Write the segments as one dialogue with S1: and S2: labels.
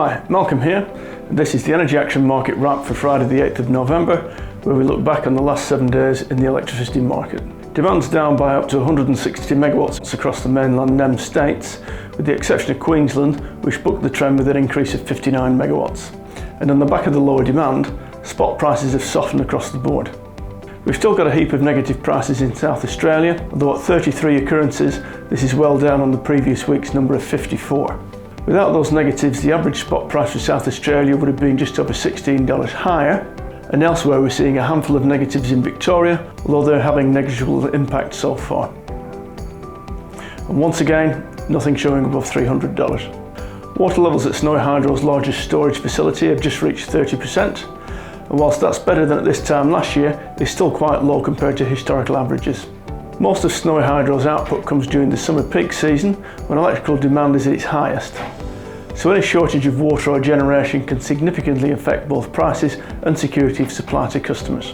S1: Hi, Malcolm here, and this is the Energy Action Market Wrap for Friday the 8th of November, where we look back on the last 7 days in the electricity market. Demand's down by up to 160 megawatts across the mainland NEM states, with the exception of Queensland, which booked the trend with an increase of 59 megawatts. And on the back of the lower demand, spot prices have softened across the board. We've still got a heap of negative prices in South Australia, although at 33 occurrences, this is well down on the previous week's number of 54. Without those negatives, the average spot price for South Australia would have been just over $16 higher, and elsewhere we're seeing a handful of negatives in Victoria, although they're having negligible impact so far. And once again, nothing showing above $300. Water levels at Snowy Hydro's largest storage facility have just reached 30%, and whilst that's better than at this time last year, it's still quite low compared to historical averages. Most of Snowy Hydro's output comes during the summer peak season, when electrical demand is at its highest. So any shortage of water or generation can significantly affect both prices and security of supply to customers.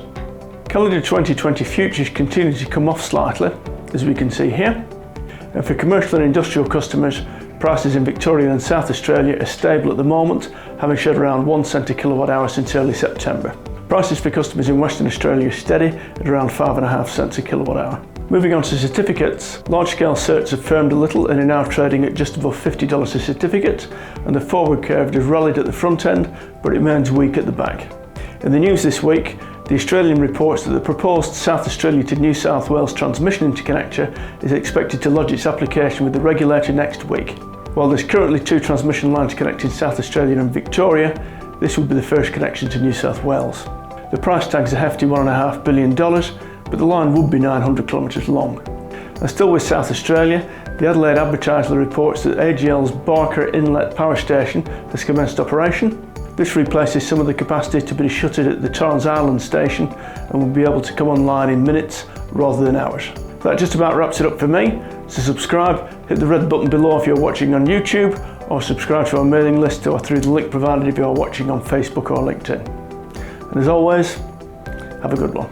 S1: Calendar 2020 futures continue to come off slightly, as we can see here. And for commercial and industrial customers, prices in Victoria and South Australia are stable at the moment, having shed around 1 cent a kilowatt hour since early September. Prices for customers in Western Australia are steady at around 5.5 cents a kilowatt hour. Moving on to certificates, large-scale certs have firmed a little and are now trading at just above $50 a certificate, and the forward curve has rallied at the front end, but remains weak at the back. In the news this week, the Australian reports that the proposed South Australia to New South Wales transmission interconnector is expected to lodge its application with the regulator next week. While there's currently 2 transmission lines connecting South Australia and Victoria, this will be the first connection to New South Wales. The price tag's a hefty $1.5 billion, but the line would be 900 kilometres long. And still with South Australia, the Adelaide Advertiser reports that AGL's Barker Inlet Power Station has commenced operation. This replaces some of the capacity to be shuttered at the Torrens Island station and will be able to come online in minutes rather than hours. That just about wraps it up for me, so subscribe, hit the red button below if you're watching on YouTube, or subscribe to our mailing list or through the link provided if you're watching on Facebook or LinkedIn. And as always, have a good one.